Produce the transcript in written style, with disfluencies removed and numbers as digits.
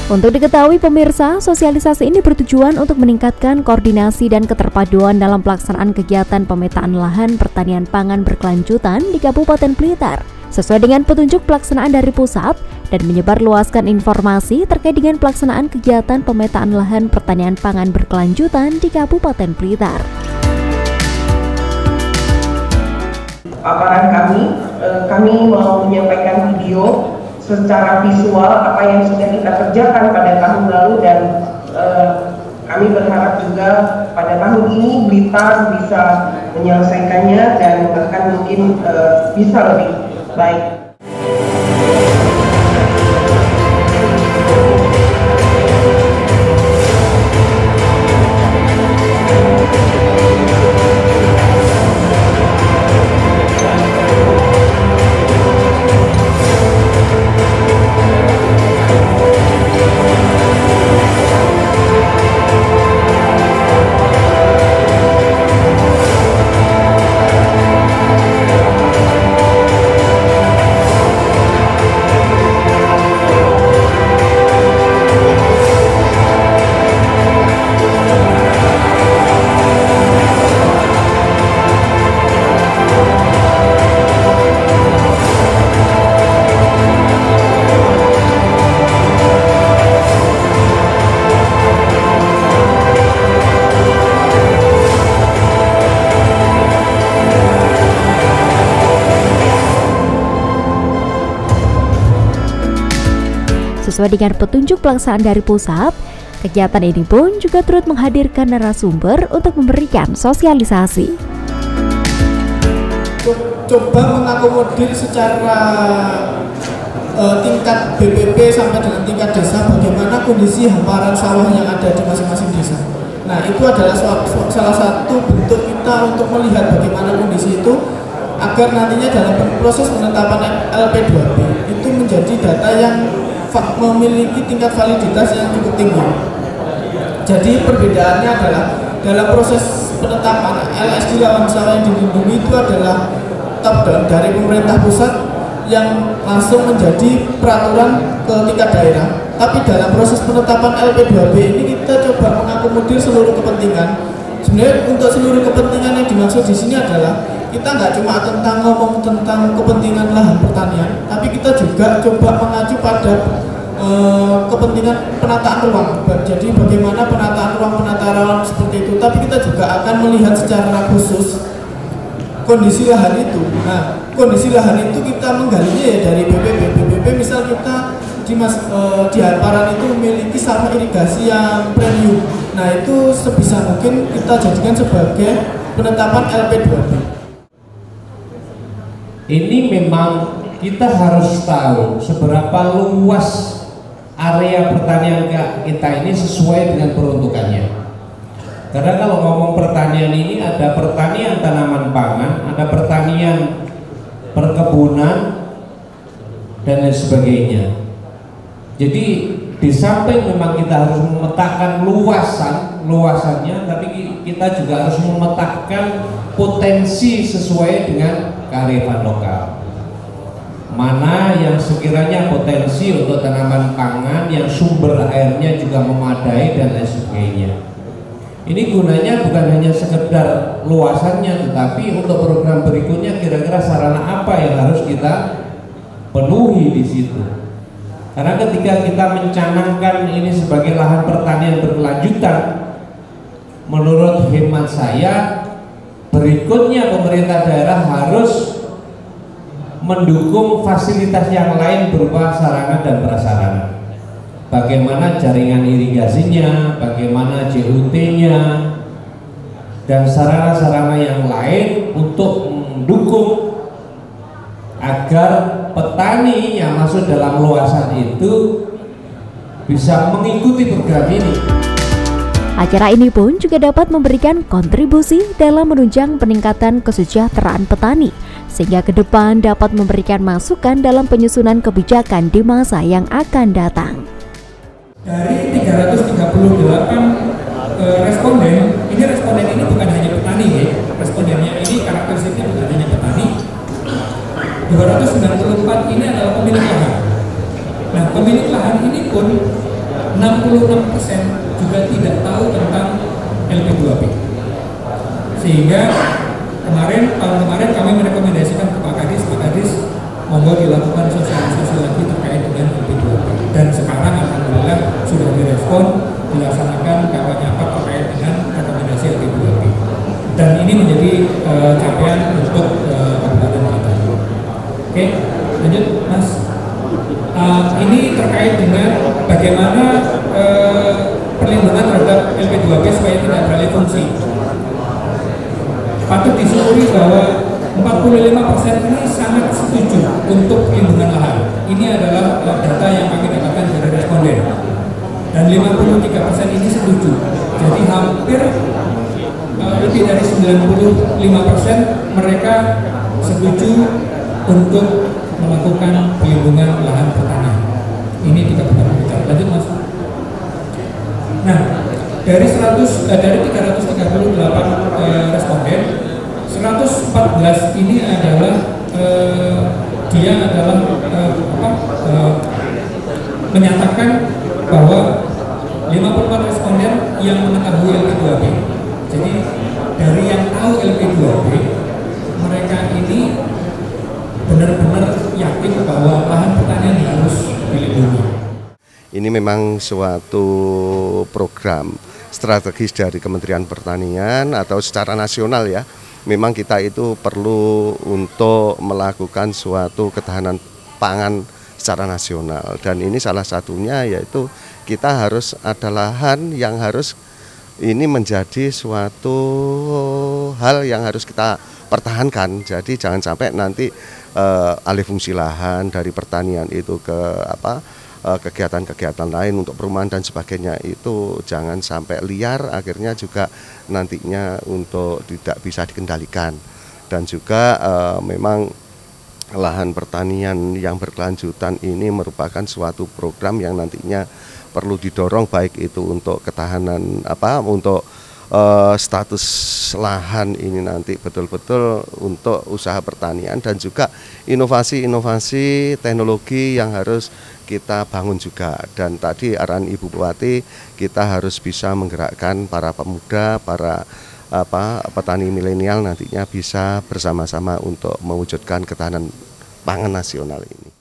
Untuk diketahui pemirsa, sosialisasi ini bertujuan untuk meningkatkan koordinasi dan keterpaduan dalam pelaksanaan kegiatan pemetaan lahan pertanian pangan berkelanjutan di Kabupaten Blitar, sesuai dengan petunjuk pelaksanaan dari pusat dan menyebarluaskan informasi terkait dengan pelaksanaan kegiatan pemetaan lahan pertanian pangan berkelanjutan di Kabupaten Blitar. Paparan kami mau menyampaikan video secara visual apa yang sudah kita kerjakan pada tahun lalu, dan kami berharap juga pada tahun ini Blitar bisa menyelesaikannya dan bahkan mungkin bisa lebih baik. Sesuai dengan petunjuk pelaksanaan dari pusat, kegiatan ini pun juga turut menghadirkan narasumber untuk memberikan sosialisasi. Coba mengakomodir secara tingkat BPP sampai dengan tingkat desa bagaimana kondisi hamparan sawah yang ada di masing-masing desa. Nah, itu adalah salah satu bentuk kita untuk melihat bagaimana kondisi itu, agar nantinya dalam proses penetapan LP2B itu menjadi data yang memiliki tingkat validitas yang cukup tinggi. Jadi perbedaannya adalah dalam proses penetapan LSD lahan sawah yang dilindungi itu adalah top down dari pemerintah pusat yang langsung menjadi peraturan ke tingkat daerah. Tapi dalam proses penetapan LP2B ini kita coba mengakomodir seluruh kepentingan. Sebenarnya untuk seluruh kepentingan yang dimaksud di sini adalah kita nggak cuma ngomong tentang kepentingan lahan pertanian, tapi kita juga coba mengacu pada kepentingan penataan ruang. Jadi bagaimana penataan ruang seperti itu, tapi kita juga akan melihat secara khusus kondisi lahan itu. Nah, kondisi lahan itu kita menggalinya ya dari BPP. Misal kita di hamparan itu memiliki sawah irigasi yang premium. Nah, itu sebisa mungkin kita jadikan sebagai penetapan LP2B. Ini memang kita harus tahu seberapa luas area pertanian kita ini sesuai dengan peruntukannya. Karena kalau ngomong pertanian ini ada pertanian tanaman pangan, ada pertanian perkebunan, dan lain sebagainya. Jadi di samping memang kita harus memetakan luasannya, tapi kita juga harus memetakan potensi sesuai dengan kearifan lokal. Mana yang sekiranya potensi untuk tanaman pangan yang sumber airnya juga memadai dan lain sebagainya. Ini gunanya bukan hanya sekedar luasannya, tetapi untuk program berikutnya kira-kira sarana apa yang harus kita penuhi di situ. Karena ketika kita mencanangkan ini sebagai lahan pertanian berkelanjutan, menurut hemat saya berikutnya pemerintah daerah harus mendukung fasilitas yang lain berupa sarana dan prasarana. Bagaimana jaringan irigasinya, bagaimana JUT-nya, dan sarana-sarana yang lain untuk mendukung agar petani yang masuk dalam luasan itu bisa mengikuti program ini. Acara ini pun juga dapat memberikan kontribusi dalam menunjang peningkatan kesejahteraan petani, sehingga ke depan dapat memberikan masukan dalam penyusunan kebijakan di masa yang akan datang. Dari 338 responden ini bukan hanya petani ya, respondennya ini karakteristiknya bukan hanya petani. 294 ini adalah pemilik lahan. Nah, pemilik lahan ini pun 66% juga tidak tahu tentang LP2P. Sehingga tahun kemarin kami merekomendasikan ke Pak Kadis monggo dilakukan sosialisasi lagi terkait dengan LP2P. Dan sekarang alhamdulillah sudah direspon, dilaksanakan kampanye apa terkait dengan rekomendasi LP2P. Dan ini menjadi capaian untuk kabupaten kita. Oke, lanjut Mas. Ini terkait dengan bagaimana perlindungan terhadap LP2P supaya tidak beralih fungsi. Patut disyukuri bahwa 45% ini sangat setuju untuk perlindungan lahan. Ini adalah data yang kami dapatkan dari responden. Dan 53% ini setuju. Jadi hampir lebih dari 95% mereka setuju untuk melakukan perlindungan lahan pertanian. Ini di Kabupaten Blitar. Lanjut Mas. Nah, dari 338 responden, 114 ini adalah menyatakan bahwa 54 responden yang mengetahui LP2P. Jadi dari yang tahu LP2P, mereka ini benar-benar yakin bahwa lahan pertanian harus dilindungi. Ini memang suatu program strategis dari Kementerian Pertanian atau secara nasional ya. Memang kita itu perlu untuk melakukan suatu ketahanan pangan secara nasional. Dan ini salah satunya yaitu kita harus ada lahan yang harus ini menjadi suatu hal yang harus kita pertahankan. Jadi jangan sampai nanti alih fungsi lahan dari pertanian itu ke kegiatan-kegiatan lain untuk perumahan dan sebagainya, itu jangan sampai liar, akhirnya juga nantinya untuk tidak bisa dikendalikan. Dan juga memang lahan pertanian yang berkelanjutan ini merupakan suatu program yang nantinya perlu didorong, baik itu untuk ketahanan untuk status lahan ini nanti betul-betul untuk usaha pertanian, dan juga inovasi-inovasi teknologi yang harus kita bangun juga. Dan tadi arahan Ibu Bupati, kita harus bisa menggerakkan para pemuda, para petani milenial nantinya bisa bersama-sama untuk mewujudkan ketahanan pangan nasional ini.